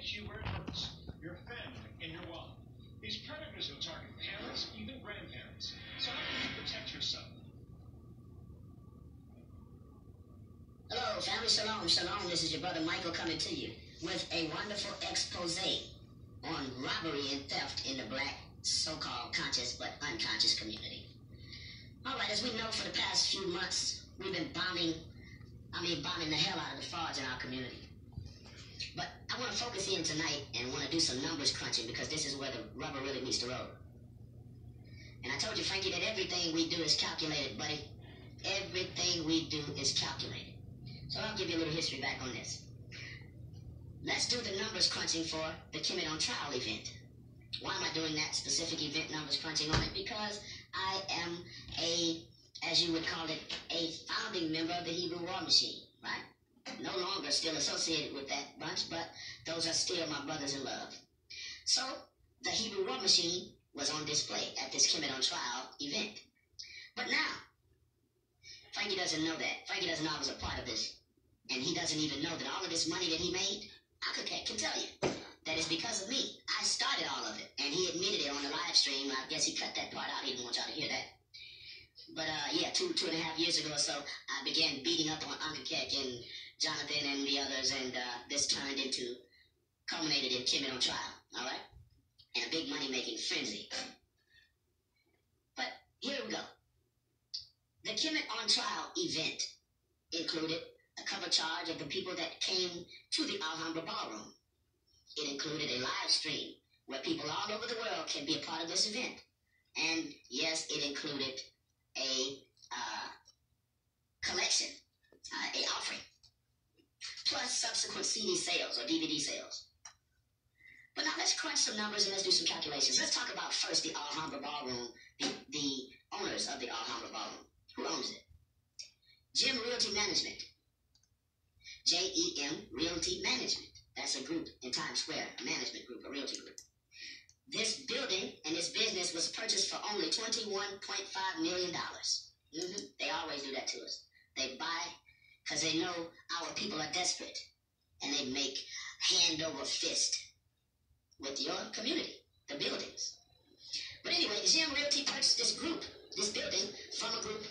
makes you where it hurts. Your family and your wallet. These predators will target parents, even grandparents. So how can you protect yourself? Hello, family. Shalom, shalom. This is your brother Michael coming to you with a wonderful expose on robbery and theft in the black so-called conscious but unconscious community. All right, as we know, for the past few months, we've been bombing the hell out of the frauds in our community. But I want to focus in tonight and want to do some numbers crunching because this is where the rubber really meets the road. And I told you, Frankie, that everything we do is calculated, buddy. Everything we do is calculated. So I'll give you a little history back on this. Let's do the numbers crunching for the Kemet on Trial event. Why am I doing that specific event numbers crunching on it? Because I am as you would call it, a founding member of the Hebrew War Machine, right? No longer still associated with that bunch, but those are still my brothers in love. So the Hebrew War Machine was on display at this Kemet on Trial event. But now, Frankie doesn't know that. Frankie doesn't know I was a part of this. And he doesn't even know that all of this money that he made, I can tell you, that is because of me. I started all of it. And he admitted it on the live stream. I guess he cut that part out. He didn't want y'all to hear that. But yeah, two and a half years ago or so, I began beating up on Uncle Keck and Jonathan and the others, and this culminated in Kemet on Trial, all right? And a big money-making frenzy. But here we go. The Kemet on Trial event included a cover charge of the people that came to the Alhambra Ballroom. It included a live stream where people all over the world can be a part of this event. And yes, it included a collection, a offering, plus subsequent CD sales or DVD sales. But now let's crunch some numbers and let's do some calculations. Let's talk about first the Alhambra Ballroom, the owners of the Alhambra Ballroom. Who owns it? Gem Realty Management. JEM Realty Management. That's a group in Times Square, a management group, a realty group. This building and this business was purchased for only $21.5 million. They always do that to us. They buy because they know our people are desperate. And they make hand over fist with your community, the buildings. But anyway, Gem Realty purchased this building from a group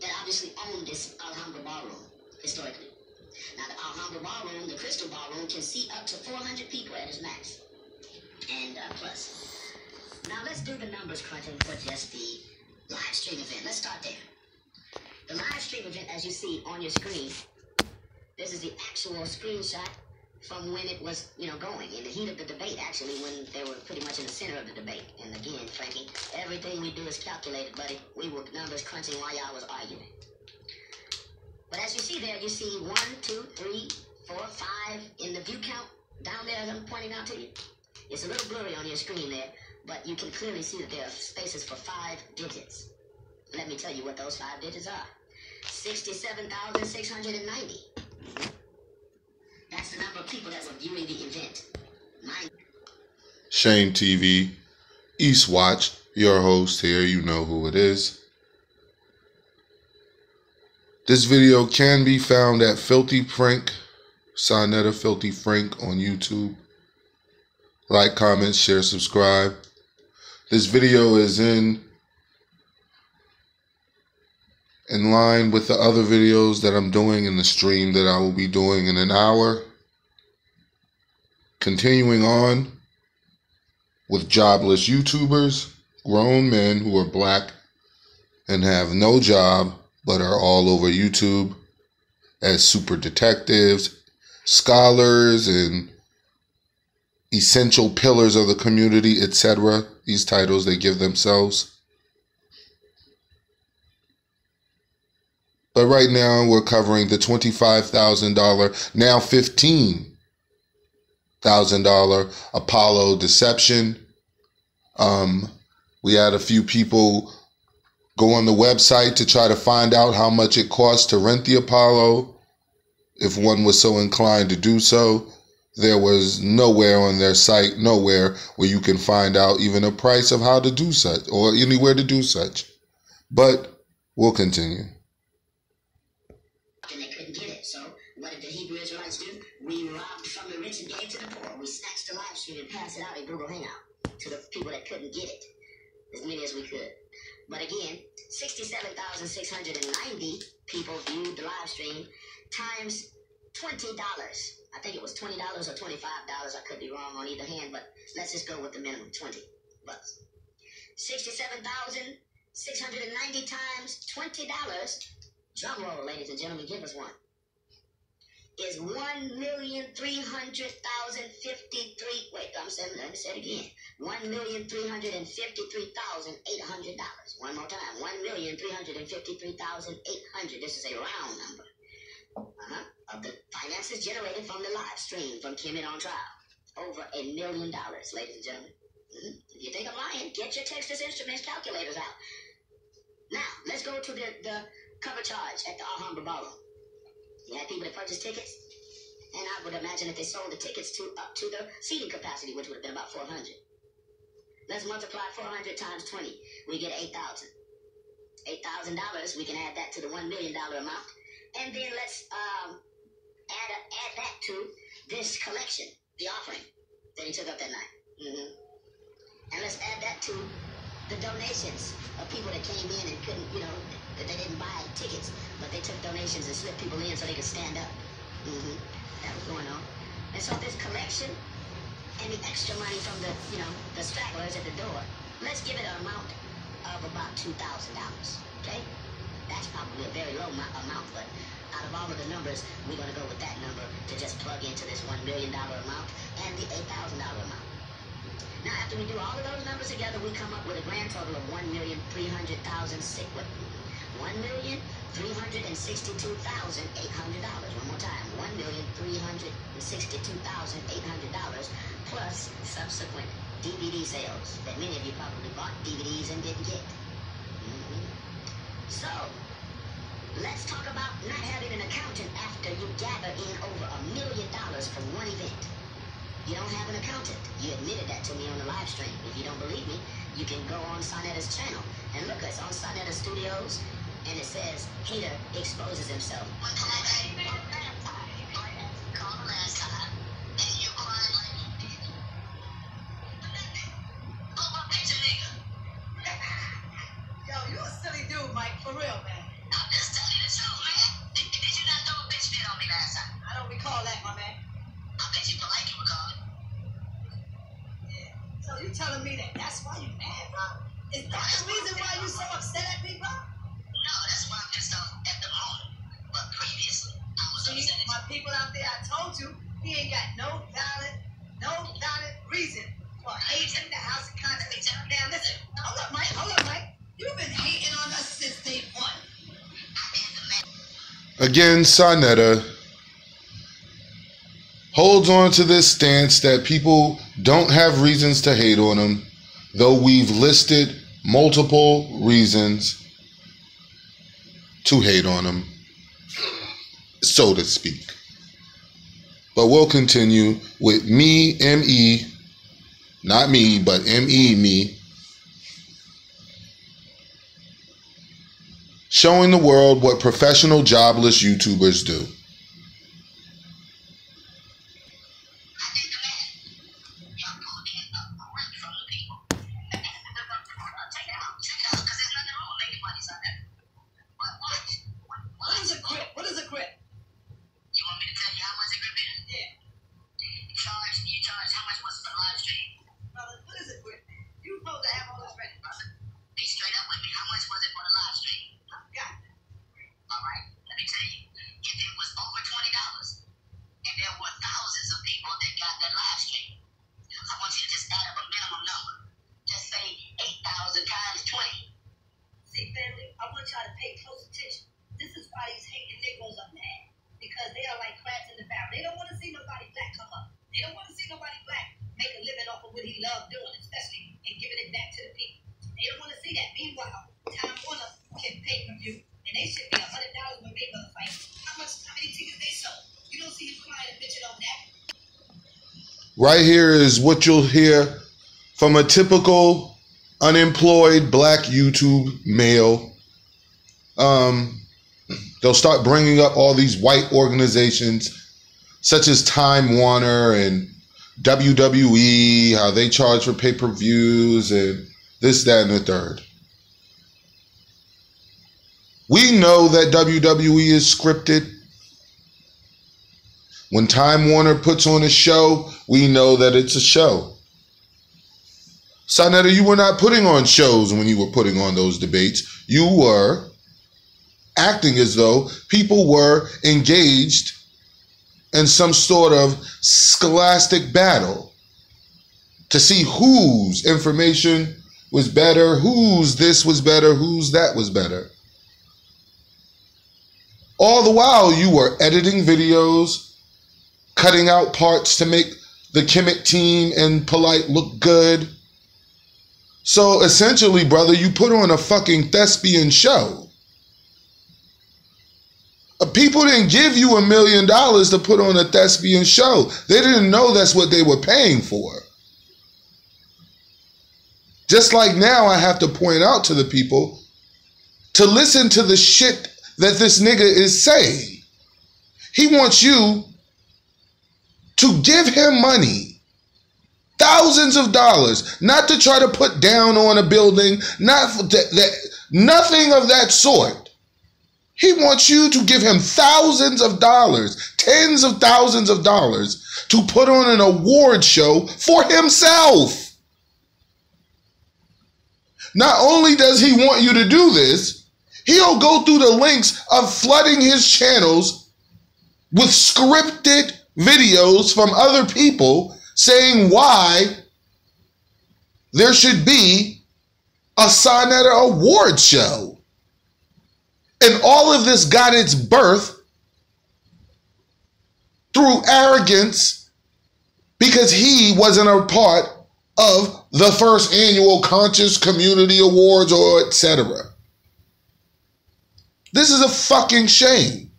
that obviously owned this Alhambra Ballroom historically. Now the Alhambra Ballroom, the Crystal Ballroom, can seat up to 400 people at its max. And plus. Now let's do the numbers crunching for just the live stream event. Let's start there. The live stream event, as you see on your screen, this is the actual screenshot from when it was, going in the heat of the debate, actually, when they were pretty much in the center of the debate. And again, Frankie, everything we do is calculated, buddy. We were numbers crunching while y'all was arguing. But as you see there, you see 1, 2, 3, 4, 5 in the view count down there as I'm pointing out to you. It's a little blurry on your screen there, but you can clearly see that there are spaces for 5 digits. Let me tell you what those 5 digits are. 67,690. That's the number of people that were viewing the event. Shane TV, Eastwatch, your host here, you know who it is. This video can be found at Filthy Frank, NETER Filthy Frank on YouTube. Like, comment, share, subscribe. This video is in line with the other videos that I'm doing in the stream that I will be doing in an hour. Continuing on with jobless YouTubers, grown men who are black and have no job but are all over YouTube as super detectives, scholars, and essential pillars of the community, etc. These titles they give themselves. But right now we're covering the $25,000, now $15,000 Apollo deception. We had a few people go on the website to try to find out how much it costs to rent the Apollo, if one was so inclined to do so. There was nowhere on their site, nowhere where you can find out even a price of how to do such, or anywhere to do such. But we'll continue. And they couldn't get it, so what did the Hebrew Israelites do? We robbed from the rich and gave to the before, we snatched the live stream and passed it out in Google Hangout to the people that couldn't get it, as many as we could. But again, 67,690 people viewed the live stream times $20. I think it was $20 or $25. I could be wrong on either hand, but let's just go with the minimum, 20 bucks. 67,690 times $20. Drum roll, ladies and gentlemen, give us one. Is 1,300,053. Wait, let me say it again. $1,353,800. One more time. 1,353,800. This is a round number. Of the finances generated from the live stream from Kim It On Trial. Over $1 million, ladies and gentlemen. If you think I'm lying, get your Texas Instruments calculators out. Now, let's go to the cover charge at the Alhambra Ballroom. You had people that purchased tickets, and I would imagine that they sold the tickets up to the seating capacity, which would have been about 400. Let's multiply 400 times 20. We get $8,000. $8,000, we can add that to the $1 million amount. And then let's add that to this collection, the offering that he took up that night. And let's add that to the donations of people that came in and couldn't, that they didn't buy tickets, but they took donations and slipped people in so they could stand up. That was going on. And so this collection and the extra money from the stragglers at the door, let's give it an amount of about $2,000, okay? That's probably a very low amount, but out of all of the numbers, we're going to go with that number to just plug into this $1 million amount and the $8,000 amount. Now, after we do all of those numbers together, we come up with a grand total of $1,300,000. $1,362,800. One more time, $1,362,800 plus subsequent DVD sales that many of you probably bought DVDs and didn't get. So, let's talk about not having an accountant after you gather in over $1 million from one event. You don't have an accountant. You admitted that to me on the live stream. If you don't believe me, you can go on Sonetta's channel and look. It's on Sonetta Studios, and it says Hater exposes himself. Yo, you a silly dude, Mike. For real, man. I'm just telling you the truth, man. Did you not throw a bitch fit on me last time? I don't recall that, my man. I bet you feel like you recall it. Yeah. So you telling me that's why you mad, bro? Is that the reason why you so upset at me, bro? No, that's why I'm just at the moment. But previously, I was See, upset at my people out there, I told you, he ain't got no valid reason for hating the House of Conscience. Now listen, hold up, Mike. You've been hating on us since day one. Again, Sonetta holds on to this stance that people don't have reasons to hate on him, though we've listed multiple reasons to hate on him, so to speak. But we'll continue with me, M.E., not me, but M.E., me, showing the world what professional jobless YouTubers do. What is a grip? You want me to tell you how much a grip is? Yeah. You charge how much was it for the live stream? Brother, what is a grip? You supposed to have all this ready, brother. Be straight up with me. How much was it for the live stream? Got it. All right, let me tell you. If it was over $20 and there were thousands of people that got that live stream, I want you to just add up a minimum number. Just say 8,000 times 20. See, family, I want y'all to pay close attention. This is why these hating Negroes are mad. Because they are like crabs in the barrel. They don't want to see nobody black come up. They don't want to see nobody black make a living off of what he loved doing, especially in giving it back to the people. They don't want to see that. Meanwhile, Time Warner can pay per view, and they should be $100 when Mayweather fight. How many tickets they sold? You don't see him crying and bitching over that. Right here is what you'll hear from a typical unemployed black YouTube male. They'll start bringing up all these white organizations such as Time Warner and WWE, how they charge for pay-per-views and this, that, and the third. We know that WWE is scripted. When Time Warner puts on a show, we know that it's a show. Sonetta, you were not putting on shows when you were putting on those debates. You were acting as though people were engaged in some sort of scholastic battle to see whose information was better, whose this was better, whose that was better. All the while you were editing videos, cutting out parts to make the Kemet team and Polite look good. So essentially, brother, you put on a fucking thespian show. People didn't give you $1 million to put on a thespian show. They didn't know that's what they were paying for. Just like now I have to point out to the people to listen to the shit that this nigga is saying. He wants you to give him money, thousands of dollars, not to try to put down on a building, nothing of that sort. He wants you to give him thousands of dollars, tens of thousands of dollars to put on an award show for himself. Not only does he want you to do this, he'll go through the links of flooding his channels with scripted videos from other people saying why there should be a Sonetta award show. And all of this got its birth through arrogance because he wasn't a part of the first annual Conscious Community Awards or etc. This is a fucking shame.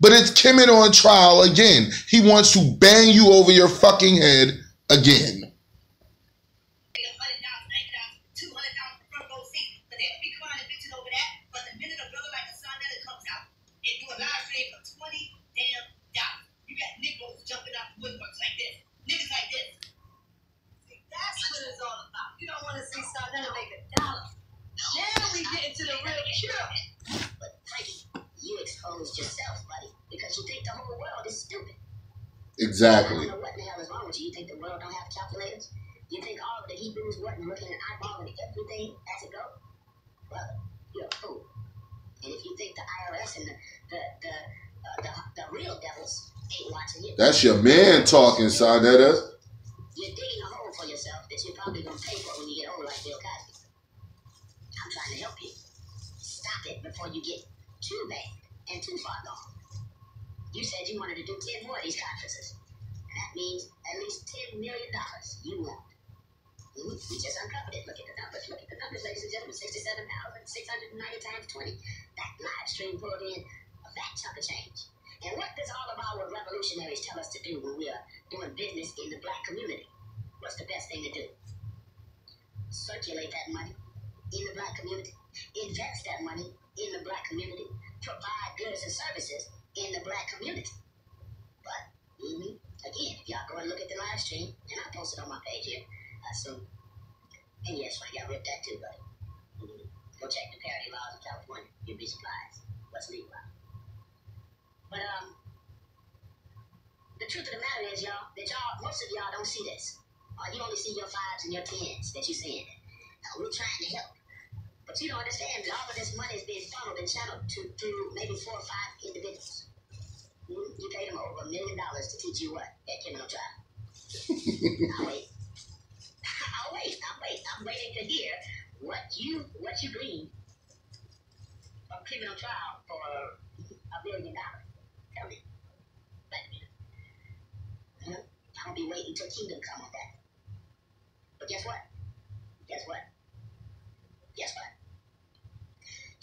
But it's Kemet on trial again. He wants to bang you over your fucking head again. Yourself, buddy, because you think the whole world is stupid. Exactly. I don't know what the hell is wrong with you. You think the world don't have calculators? You think all of the Hebrews wasn't looking and eyeballing everything as it goes? Brother, you're a fool. And if you think the IRS and the real devils ain't watching you, that's your man talking, Sonetta. You're digging a hole for yourself that you're probably gonna pay for when you get old, like Bill Cosby. I'm trying to help you. Stop it before you get too bad and too far gone. You said you wanted to do 10 more of these conferences. And that means at least $10 million you want. We just uncovered it. Look at the numbers. Look at the numbers, ladies and gentlemen. 67,690 times 20. That live stream pulled in a fat chunk of change. And what does all of our revolutionaries tell us to do when we are doing business in the black community? What's the best thing to do? Circulate that money in the black community. Invest that money in the black community. Provide goods and services in the black community. But, again, if y'all go and look at the live stream, and I'll post it on my page here soon. And yes, I got ripped that too, buddy. Go check the parity laws of California. You'll be surprised what's legal out. But, the truth of the matter is, y'all, that most of y'all don't see this. You only see your 5s and your 10s that you're seeing. We're trying to help. But you don't understand that all of this money is being funneled and channeled through maybe 4 or 5 individuals. You paid them over $1 million to teach you what? At criminal trial. I'll wait. I'm waiting to hear what you glean from criminal trial for $1 million. Tell me. Wait a minute. I'll be waiting till kingdom come on that. But guess what?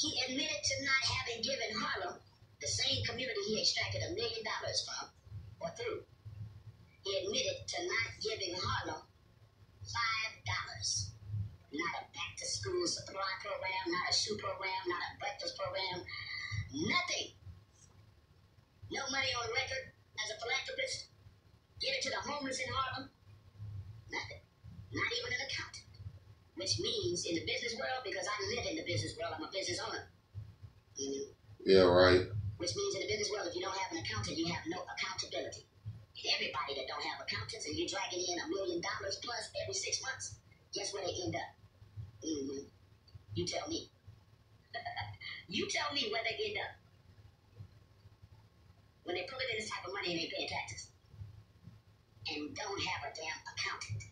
He admitted to not having given Harlem, the same community he extracted $1 million from, or through. He admitted to not giving Harlem $5. Not a back-to-school supply program, not a shoe program, not a breakfast program, nothing. No money on record as a philanthropist. Give it to the homeless in Harlem? Nothing. Not even an accountant. Which means in the business world, because I live in the business world, I'm a business owner. Yeah, right. Which means in the business world, if you don't have an accountant, you have no accountability. And everybody that don't have accountants and you're dragging in $1 million plus every 6 months, guess where they end up? You tell me. You tell me where they end up. When they put in this type of money and they pay taxes. And don't have a damn accountant.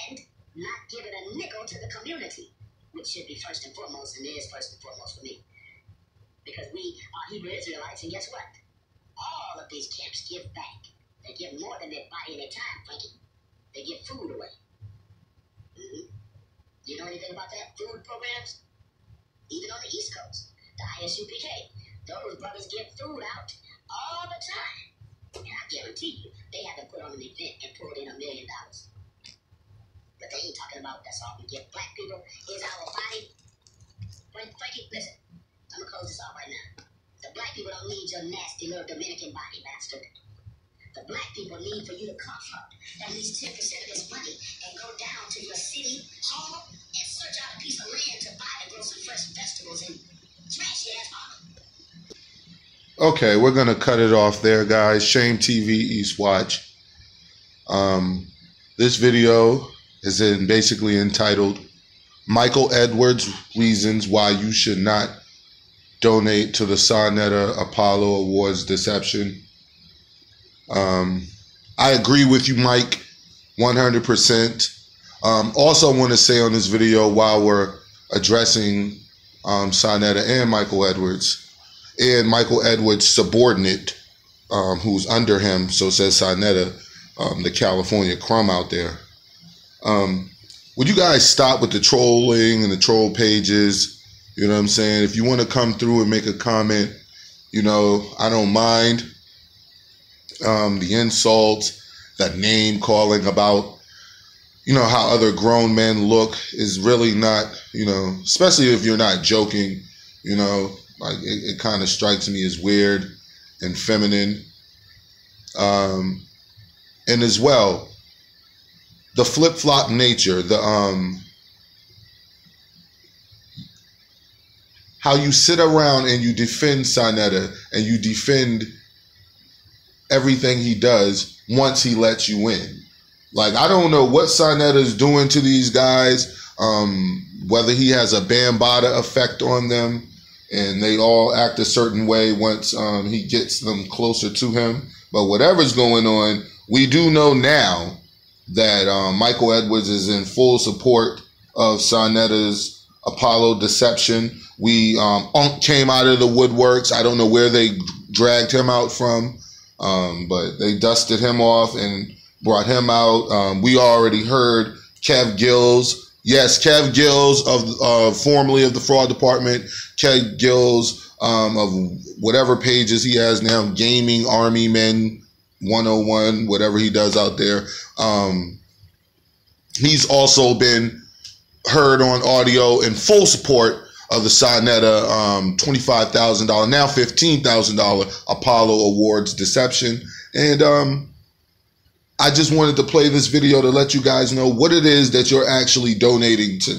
And not giving a nickel to the community. Which should be first and foremost, and is first and foremost for me. Because we are Hebrew Israelites, and guess what? All of these camps give back. They give more than their body and their time, Frankie. They give food away. You know anything about that? Food programs? Even on the East Coast, the ISUPK, those brothers give food out all the time. And I guarantee you, they haven't put on an event and pulled in $1 million. But they ain't talking about that's all we give black people is our body. Frankie, listen, I'm going to close this off right now. The black people don't need your nasty little Dominican body, bastard. The black people need for you to cough up at least 10% of this money and go down to your city hall and search out a piece of land to buy and grow some fresh vegetables in trashy ass Harlem. Okay, we're gonna cut it off there, guys. Shame TV Eastwatch. This video is basically entitled Michael Edwards Reasons Why You Should Not Donate to the NETER Apollo Awards Deception. I agree with you, Mike, 100%. Also want to say on this video, while we're addressing NETER and Michael Edwards, and Michael Edwards' subordinate, who's under him, so says NETER, the California crumb out there. Would you guys stop with the trolling and the troll pages? You know what I'm saying? If you want to come through and make a comment, you know, I don't mind. The insults, that name calling about, you know, how other grown men look is really not, you know, especially if you're not joking, you know, like it kind of strikes me as weird and feminine. And as well, the flip-flop nature, the how you sit around and you defend NETER and you defend everything he does once he lets you in. Like, I don't know what NETER is doing to these guys, whether he has a Bambada effect on them and they all act a certain way once he gets them closer to him. But whatever's going on, we do know now that Michael Edwards is in full support of NETER's Apollo deception. We came out of the woodworks. I don't know where they dragged him out from. But they dusted him off and brought him out. We already heard Kev Gills. Yes, Kev Gills of formerly of the fraud department. Kev Gills of whatever pages he has now, Gaming Army Men 101, whatever he does out there. He's also been heard on audio in full support of the NETER $25,000, now $15,000 Apollo Awards deception. And I just wanted to play this video to let you guys know what it is that you're actually donating to.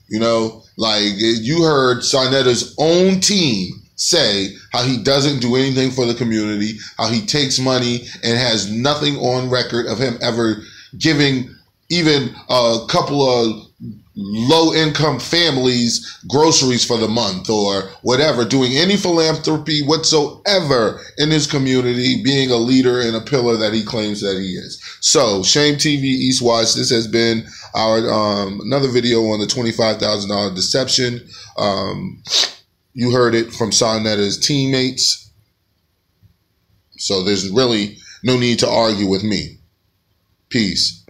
You know, like you heard NETER's own team say how he doesn't do anything for the community, how he takes money and has nothing on record of him ever giving even a couple of low-income families groceries for the month or whatever, doing any philanthropy whatsoever in his community, being a leader and a pillar that he claims that he is. So, Shame TV Eastwatch, this has been our another video on the $25,000 deception. You heard it from NETER's teammates. So there's really no need to argue with me. Peace.